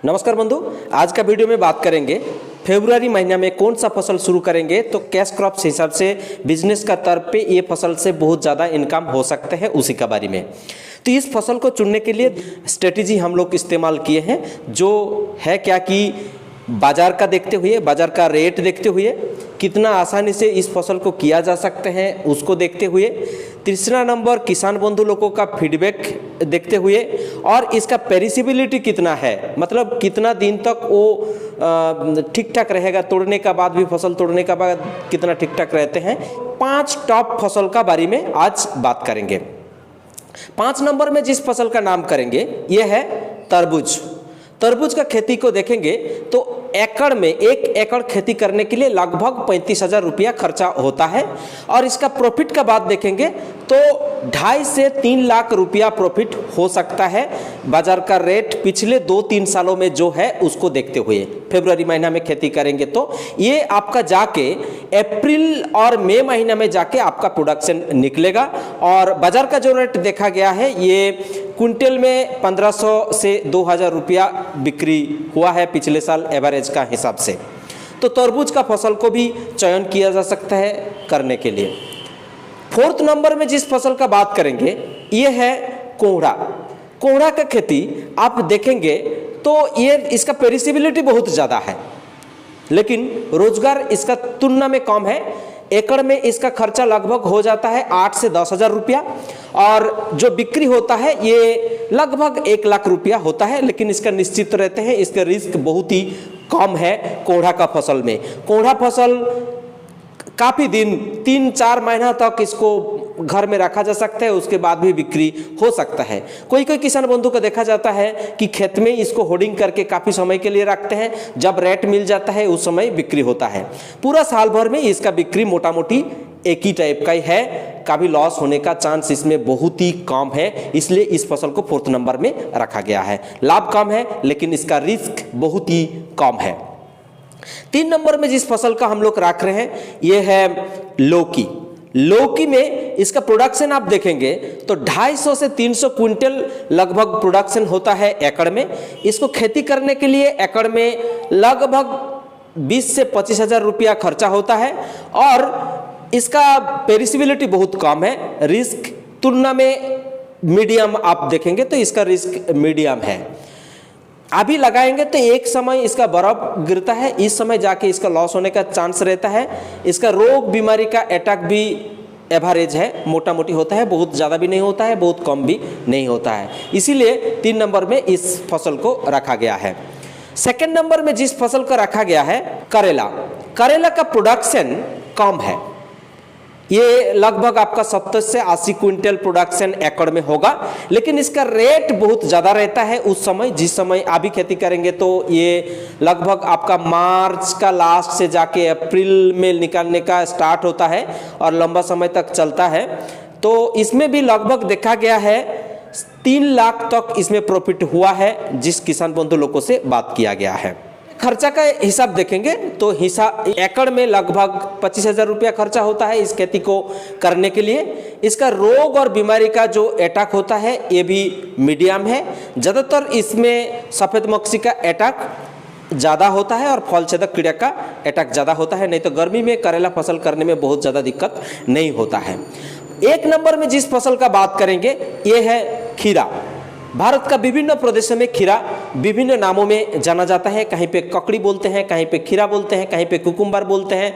नमस्कार बंधु, आज का वीडियो में बात करेंगे फरवरी महीना में कौन सा फसल शुरू करेंगे तो कैश क्रॉप से हिसाब से बिजनेस का तौर पे ये फसल से बहुत ज़्यादा इनकम हो सकते हैं, उसी के बारे में। तो इस फसल को चुनने के लिए स्ट्रेटेजी हम लोग इस्तेमाल किए हैं, जो है क्या कि बाज़ार का देखते हुए, बाज़ार का रेट देखते हुए कितना आसानी से इस फसल को किया जा सकते हैं उसको देखते हुए, तीसरा नंबर किसान बंधु लोगों का फीडबैक देखते हुए, और इसका पेरिसेबिलिटी कितना है, मतलब कितना दिन तक वो ठीक ठाक रहेगा, तोड़ने का बाद भी, फसल तोड़ने का बाद कितना ठीक ठाक रहते हैं। 5 टॉप फसल का बारे में आज बात करेंगे। 5 नंबर में जिस फसल का नाम करेंगे ये है तरबूज। तरबूज का खेती को देखेंगे तो एकड़ में 1 एकड़ खेती करने के लिए लगभग 35,000 रुपया खर्चा होता है, और इसका प्रॉफिट का बात देखेंगे तो 2.5 से 3 लाख रुपया प्रॉफिट हो सकता है। बाजार का रेट पिछले 2-3 सालों में जो है उसको देखते हुए फरवरी महीना में खेती करेंगे तो ये आपका जाके अप्रैल और मई महीना में जाके आपका प्रोडक्शन निकलेगा। और बाजार का जो रेट देखा गया है ये क्विंटल में 1500 से 2000 रुपया बिक्री हुआ है पिछले साल एवरेज का हिसाब से। तो तरबूज का फसल को भी चयन किया जा सकता है करने के लिए। 4th नंबर में जिस फसल का बात करेंगे ये है कोहड़ा। कोहड़ा का खेती आप देखेंगे तो ये इसका पेरिसेबिलिटी बहुत ज़्यादा है, लेकिन रोजगार इसका तुलना में कम है। एकड़ में इसका खर्चा लगभग हो जाता है 8 से 10,000 रुपया, और जो बिक्री होता है ये लगभग 1 लाख रुपया होता है, लेकिन इसका निश्चित रहते हैं, इसका रिस्क बहुत ही कम है कोहड़ा का फसल में। कोहड़ा फसल काफ़ी दिन 3-4 महीना तक इसको घर में रखा जा सकता है, उसके बाद भी बिक्री हो सकता है। कोई किसान बंधु को देखा जाता है कि खेत में इसको होर्डिंग करके काफ़ी समय के लिए रखते हैं, जब रेट मिल जाता है उस समय बिक्री होता है। पूरा साल भर में इसका बिक्री मोटा मोटी एक ही टाइप का ही है, कभी लॉस होने का चांस इसमें बहुत ही कम है, इसलिए इस फसल को 4th नंबर में रखा गया है। लाभ कम है लेकिन इसका रिस्क बहुत ही कम है। 3 नंबर में जिस फसल का हम लोग रख रहे हैं ये है लौकी। लौकी में इसका प्रोडक्शन आप देखेंगे तो 250 से 300 क्विंटल लगभग प्रोडक्शन होता है एकड़ में। इसको खेती करने के लिए एकड़ में लगभग 20 से 25,000 रुपया खर्चा होता है, और इसका पेरिसेबिलिटी बहुत कम है। रिस्क तुलना में मीडियम आप देखेंगे तो इसका रिस्क मीडियम है। अभी लगाएंगे तो एक समय इसका बर्फ गिरता है, इस समय जाके इसका लॉस होने का चांस रहता है। इसका रोग बीमारी का अटैक भी एवरेज है, मोटा मोटी होता है, बहुत ज़्यादा भी नहीं होता है, बहुत कम भी नहीं होता है, इसीलिए 3 नंबर में इस फसल को रखा गया है। 2nd नंबर में जिस फसल को रखा गया है करेला। करेला का प्रोडक्शन कम है, ये लगभग आपका 70 से 80 क्विंटल प्रोडक्शन एकड़ में होगा, लेकिन इसका रेट बहुत ज़्यादा रहता है उस समय जिस समय अभी खेती करेंगे तो ये लगभग आपका मार्च का लास्ट से जाके अप्रैल में निकालने का स्टार्ट होता है और लंबा समय तक चलता है। तो इसमें भी लगभग देखा गया है 3 लाख तक इसमें प्रॉफिट हुआ है, जिस किसान बंधु लोगों से बात किया गया है। खर्चा का हिसाब देखेंगे तो एकड़ में लगभग 25,000 रुपया खर्चा होता है इस खेती को करने के लिए। इसका रोग और बीमारी का जो अटैक होता है ये भी मीडियम है। ज़्यादातर इसमें सफ़ेद मक्खी का अटैक ज़्यादा होता है और फल छेदक कीड़ा का अटैक ज़्यादा होता है, नहीं तो गर्मी में करेला फसल करने में बहुत ज़्यादा दिक्कत नहीं होता है। 1 नंबर में जिस फसल का बात करेंगे ये है खीरा। भारत का विभिन्न प्रदेशों में खीरा विभिन्न नामों में जाना जाता है। कहीं पे ककड़ी बोलते हैं, कहीं पे खीरा बोलते हैं, कहीं पे कुकुम्बर बोलते हैं,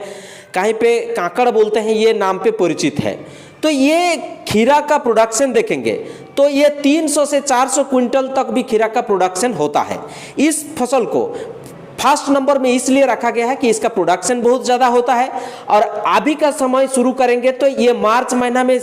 कहीं पे काकड़ बोलते हैं, ये नाम पे परिचित है। तो ये खीरा का प्रोडक्शन देखेंगे तो ये 300 से 400 क्विंटल तक भी खीरा का प्रोडक्शन होता है। इस फसल को 1st नंबर में इसलिए रखा गया है कि इसका प्रोडक्शन बहुत ज़्यादा होता है, और अभी का समय शुरू करेंगे तो ये मार्च महीना में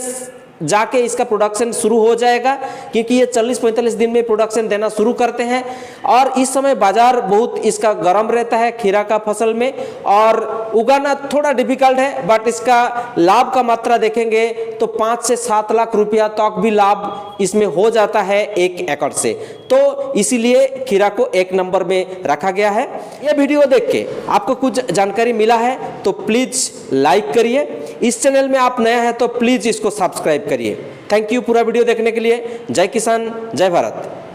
जाके इसका प्रोडक्शन शुरू हो जाएगा, क्योंकि ये 40-45 दिन में प्रोडक्शन देना शुरू करते हैं, और इस समय बाजार बहुत इसका गर्म रहता है खीरा का फसल में, और उगाना थोड़ा डिफिकल्ट है, बट इसका लाभ का मात्रा देखेंगे तो 5 से 7 लाख रुपया तक भी लाभ इसमें हो जाता है 1 एकड़ से। तो इसीलिए खीरा को 1 नंबर में रखा गया है। यह वीडियो देख के आपको कुछ जानकारी मिला है तो प्लीज़ लाइक करिए। इस चैनल में आप नया है तो प्लीज़ इसको सब्सक्राइब करिए। थैंक यू पूरा वीडियो देखने के लिए। जय किसान, जय भारत।